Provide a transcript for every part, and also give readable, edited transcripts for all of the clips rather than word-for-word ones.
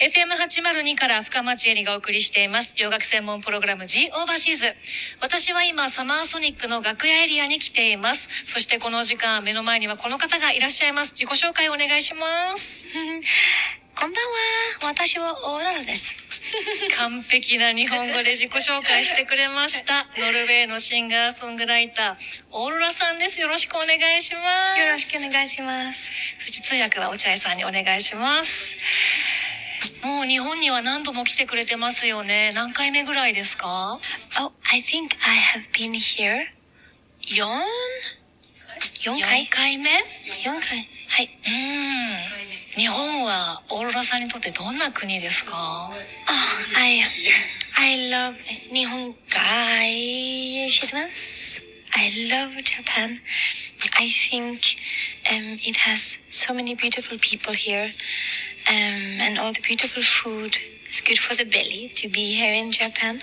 FM802 から深町絵里がお送りしています洋楽専門プログラム G オーバーシーズ。私は今サマーソニックの楽屋エリアに来ています。そしてこの時間目の前にはこの方がいらっしゃいます。自己紹介お願いします。こんばんは。私はオーロラです。完璧な日本語で自己紹介してくれました。ノルウェーのシンガーソングライターオーロラさんです。よろしくお願いします。よろしくお願いします。そして通訳は落合さんにお願いします。もう日本には何度も来てくれてますよね。何回目ぐらいですか？ Oh, I think I have been here 4回4回目？ 4回。はい。日本はオーロラさんにとってどんな国ですか？ Oh, I love 日本海知ってます？ I love Japan. I think it has so many beautiful people here, and all the beautiful food is good for the belly to be here in Japan.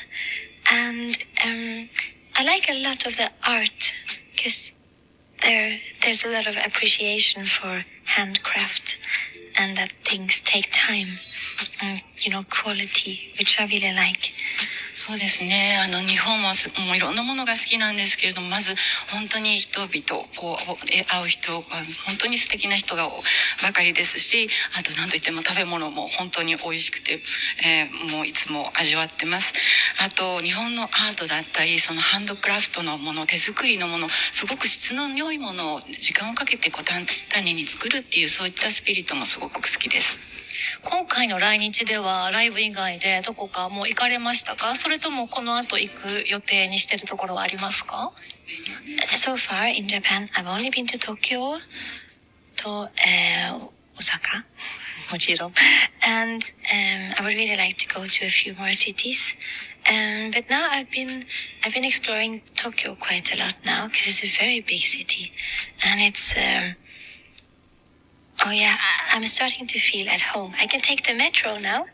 And I like a lot of the art because there's a lot of appreciation for handcraft and that things take time and, quality, which I really like. そうですね。日本はもういろんなものが好きなんですけれども、まず本当に人々会う人本当に素敵な人がばかりですし、あと何といっても食べ物も本当に美味しくて、もういつも味わってます。あと日本のアートだったり、そのハンドクラフトのもの、手作りのもの、すごく質の良いものを時間をかけて丁寧に作るっていう、そういったスピリットもすごく好きです。今回の来日ではライブ以外でどこかもう行かれましたか？それともこの後行く予定にしてるところはありますか？ So far in Japan, I've only been to Tokyo, to Osaka, もちろん. And I would really like to go to a few more cities. But now I've been exploring Tokyo quite a lot now because it's a very big city, and it's oh yeah, I'm starting to feel at home. I can take the metro now,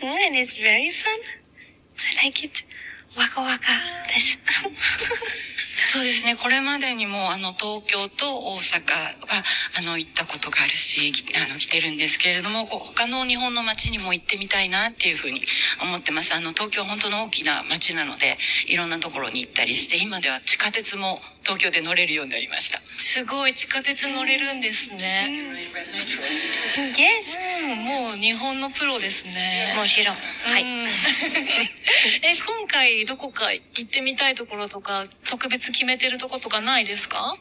and it's very fun. I like it. ワカワカです。そうですね。これまでにも東京と大阪は行ったことがあるし、来てるんですけれども、他の日本の街にも行ってみたいなっていうふうに思ってます。東京本当の大きな街なので、いろんなところに行ったりして、今では地下鉄も東京で乗れるようになりました。すごい、地下鉄乗れるんですね。Yes. もう日本のプロですね。もちろん。はい。今回どこか行ってみたいところとか特別決めてるところとかないですか？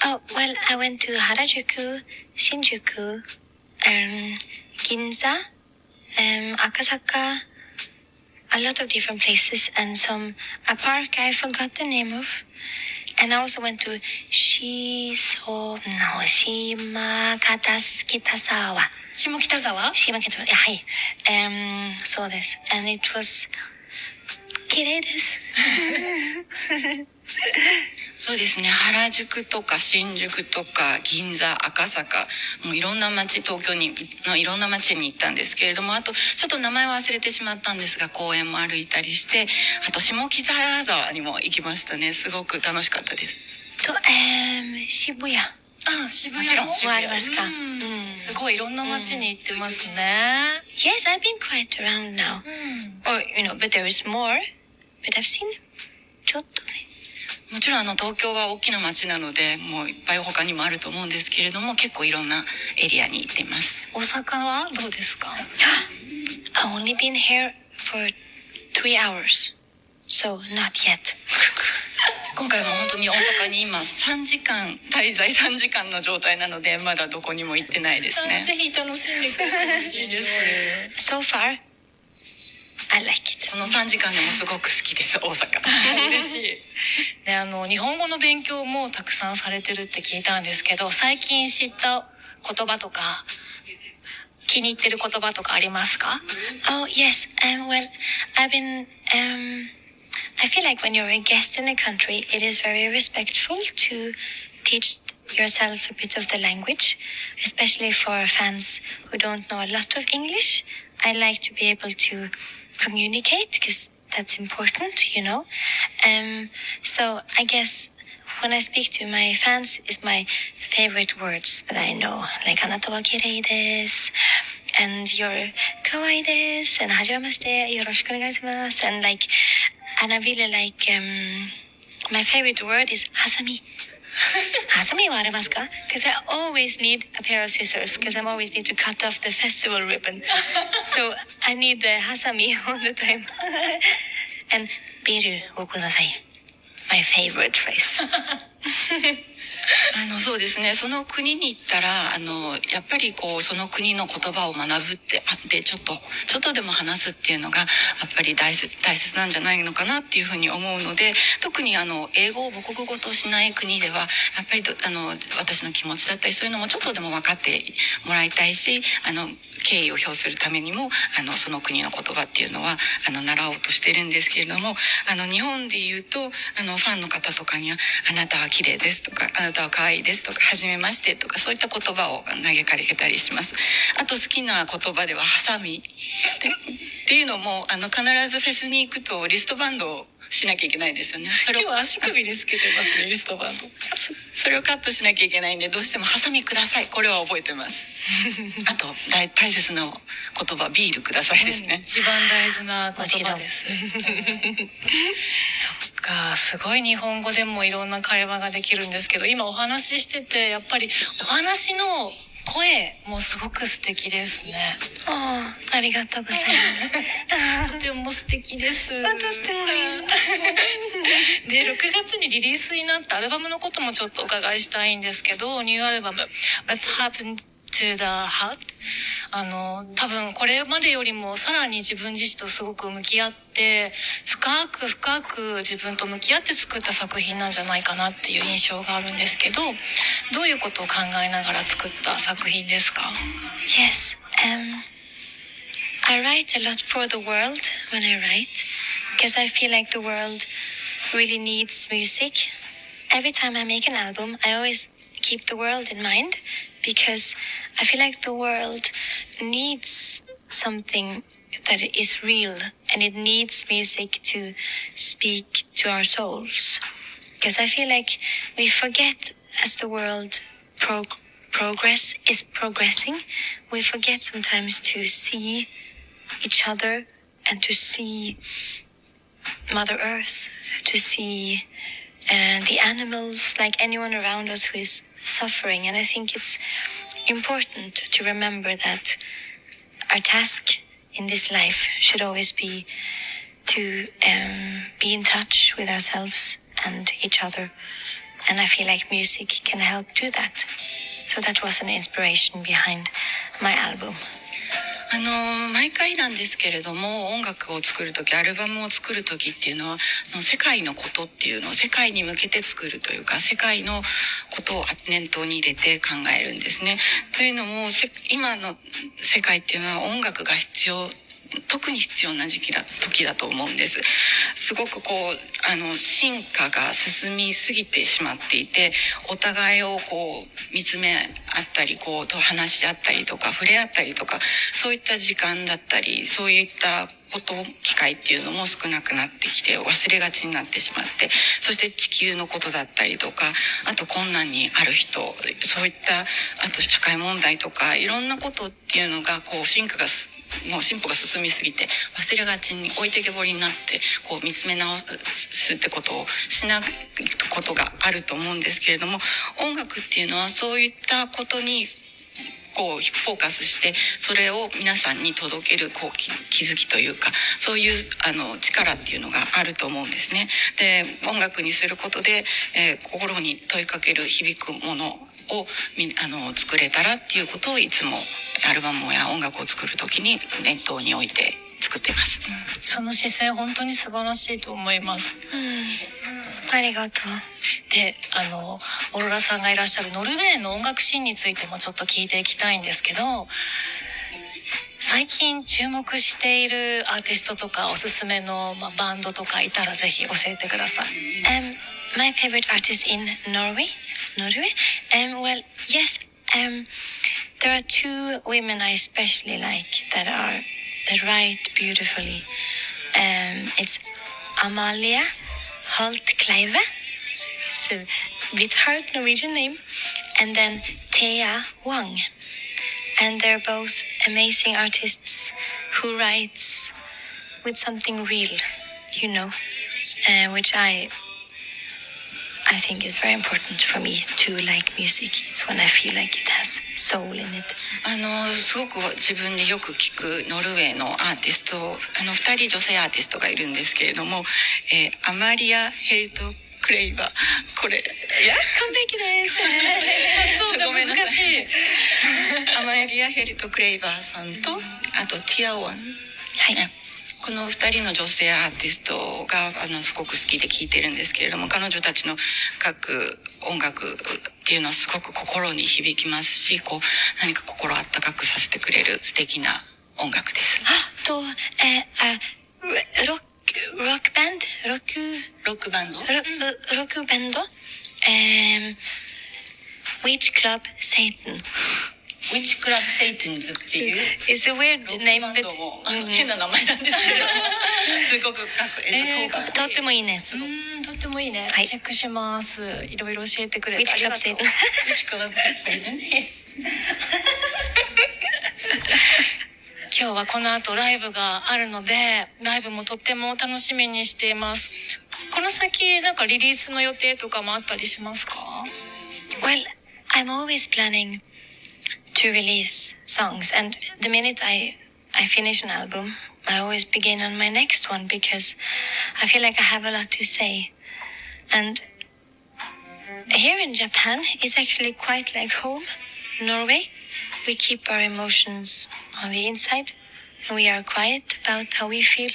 Oh, well, I went to Harajuku, Shinjuku, Ginza, Akasaka, a lot of different places, and a park I forgot the name of. And I also went to Shimakitasawa. 下北沢？はい。そうです。And it was 綺麗です。そうですね。原宿とか新宿とか銀座、赤坂、もういろんな街、東京のいろんな街に行ったんですけれども、あとちょっと名前忘れてしまったんですが、公園も歩いたりして、あと下北沢にも行きましたね。すごく楽しかったです。と、渋谷。渋もちろんもありますか？すごいいろんな街に行ってますね。Yes, I've been quite around now. Or, but there is more. But I've seen ちょっとね。もちろん東京は大きな街なので、もういっぱい他にもあると思うんですけれども、結構いろんなエリアに行っています。大阪はどうですか？ I've only been here for 3 hours. So, not yet. 今回も本当に大阪に今滞在3時間の状態なので、まだどこにも行ってないですね。ぜひ楽しんでくれてほしいです。So far, I like it. この3時間でもすごく好きです、大阪。嬉しい。で、日本語の勉強もたくさんされてるって聞いたんですけど、最近知った言葉とか、気に入ってる言葉とかありますか？ Oh, yes. Well, I feel like when you're a guest in a country, it is very respectful to teach yourself a bit of the language, especially for fans who don't know a lot of English. I like to be able to communicate because that's important. So I guess when I speak to my fans is my favorite words that I know. Like, あなたは綺麗です。and you're kawaii desu and hajimemashite, yoroshiku onegaishimasu, and like, and I really like, my favorite word is hasami. Hasami wa aremasu ka? Because I always need a pair of scissors, because I always need to cut off the festival ribbon. So I need the hasami all the time. And biru o kudasai. My favorite phrase. そうですね。その国に行ったら、やっぱりこう、その国の言葉を学ぶってあって、ちょっとでも話すっていうのが、やっぱり大切なんじゃないのかなっていうふうに思うので、特に英語を母国語としない国では、やっぱり私の気持ちだったり、そういうのもちょっとでも分かってもらいたいし、敬意を表するためにも、その国の言葉っていうのは、習おうとしてるんですけれども、日本で言うと、ファンの方とかには、あなたは綺麗ですとか、あなたは可愛いですとか、はじめましてとか、そういった言葉を投げかけたりします。あと好きな言葉では、ハサミっていうのも、必ずフェスに行くとリストバンドをしなきゃいけないですよね。今日は足首につけてますね、リストバンド。それをカットしなきゃいけないんで、どうしてもハサミください。これは覚えてます。あと大切な言葉、ビールくださいですね。一番大事な言葉です。そっか、すごい日本語でもいろんな会話ができるんですけど、今お話ししてて、やっぱりお話の声もすごく素敵ですね。ありがとうございます。とても素敵です。とってもいい。で、6月にリリースになったアルバムのこともちょっとお伺いしたいんですけど、ニューアルバム Let's Happen to the Heart、 多分これまでよりもさらに自分自身とすごく向き合って、深く自分と向き合って作った作品なんじゃないかなっていう印象があるんですけど、どういうことを考えながら作った作品ですか？ Yes, I write a lot for the world when I write, because I feel like the world really needs music. Every time I make an album, I always keep the world in mind, because I feel like the world needs something that is real, and it needs music to speak to our souls. Because I feel like we forget, as the world is progressing, we forget sometimes to see each other and to see Mother Earth, to see the animals, like anyone around us who is suffering. And I think it's important to remember that our task in this life should always be to be in touch with ourselves and each other. And I feel like music can help do that. So that was an inspiration behind my album. 毎回なんですけれども、音楽を作るとき、アルバムを作るときっていうのは、世界のことっていうのを世界に向けて作るというか、世界のことを念頭に入れて考えるんですね。というのも、今の世界っていうのは音楽が特に必要な時だと思うんです。すごく進化が進みすぎてしまっていて、お互いを見つめ合ったり、話し合ったりとか、触れ合ったりとか、そういった時間だったり、そういった機会っていうのも少なくなってきて、忘れがちになってしまって、そして地球のことだったりとか、あと困難にある人、そういったあと社会問題とか、いろんなことっていうのが進歩が進みすぎて忘れがちに置いてけぼりになって、見つめ直すってことをしないことがあると思うんですけれども、音楽っていうのはそういったことにフォーカスして、それを皆さんに届ける気づきというか、そういう力っていうのがあると思うんですね。で、音楽にすることで、心に問いかける響くものを作れたらっていうことを、いつもアルバムや音楽を作るときに念頭に置いて作っています。その姿勢本当に素晴らしいと思います。ありがとう。で、オロラさんがいらっしゃるノルウェーの音楽シーンについてもちょっと聞いていきたいんですけど、最近注目しているアーティストとかおすすめの、バンドとかいたらぜひ教えてください。My favorite artist in Norway? Well, yes, there are two women I especially like that write beautifully. It's Amalie Holt Kleive. It's a bit hard Norwegian name. And then Thea Wang. And they're both amazing artists who writes with something real, you know, which I think is very important for me to like music. It's when I feel like it has soul in it. すごく自分でよく聞くノルウェーのアーティスト、2人女性アーティストがいるんですけれども、アマリア・ヘルト・クレイバー、これ、いや、完璧です。そうが難しい。アマリア・ヘルト・クレイバーさんと、あとティアワン。はい。この2人の女性アーティストがすごく好きで聴いてるんですけれども、彼女たちの書く音楽っていうのはすごく心に響きますし、こう何か心温かくさせてくれる素敵な音楽です。と、ロックバンド、ロックバンド、Witch Club Satan。Witch Club Satans っていう It's a weird name, but 変な名前なんですけど、すごくかっこいい。とってもいいね。とってもいいね。はい、チェックします。いろいろ教えてくれて Witch Club Satan。Witch Club Satan。今日はこの後ライブがあるので、ライブもとっても楽しみにしています。この先なんかリリースの予定とかもあったりしますか？ Well, I'm always planning to release songs, and the minute I finish an album, I always begin on my next one because I feel like I have a lot to say. And here in Japan, it's actually quite like home, Norway. We keep our emotions on the inside, and we are quiet about how we feel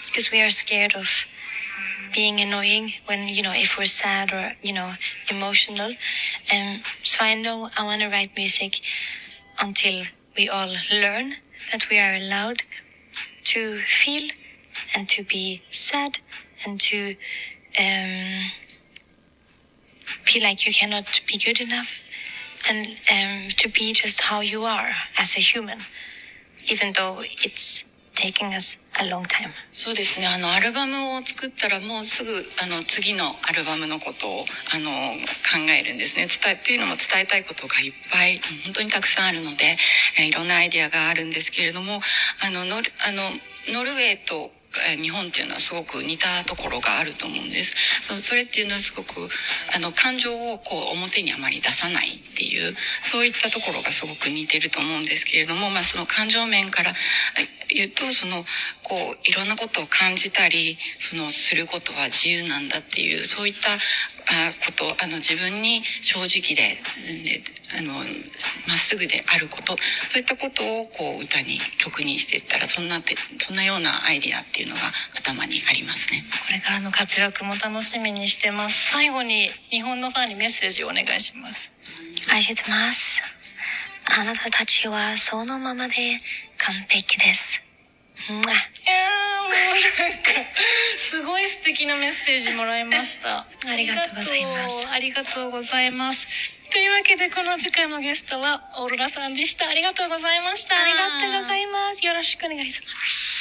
because we are scared of being annoying when, you know, if we're sad or, you know, emotional. So I know I want to write music until we all learn that we are allowed to feel and to be sad and to feel like you cannot be good enough and to be just how you are as a human, even though it's taking us a long time. そうですね。アルバムを作ったらもうすぐ次のアルバムのことを考えるんですね。っていうのも伝えたいことがいっぱい本当にたくさんあるので、いろんなアイディアがあるんですけれども、ノルウェーと日本っていうのはすごく似たところがあると思うんです。それっていうのはすごく感情をこう表にあまり出さないっていうそういったところがすごく似てると思うんですけれども、その感情面から言うとこういろんなことを感じたりすることは自由なんだっていうそういったこと自分に正直でまっすぐであることそういったことをこう歌に曲にしていったらそんなようなアイディアっていうのが頭にありますね。これからの活躍も楽しみにしてます。最後に日本のファンにメッセージをお願いします。愛してます。あなたたちはそのままで完璧です。もうなんかすごい素敵なメッセージもらいました。ありがとうございます。ありがとうございます。というわけでこの時間のゲストはオーロラさんでした。ありがとうございました。ありがとうございます。よろしくお願いします。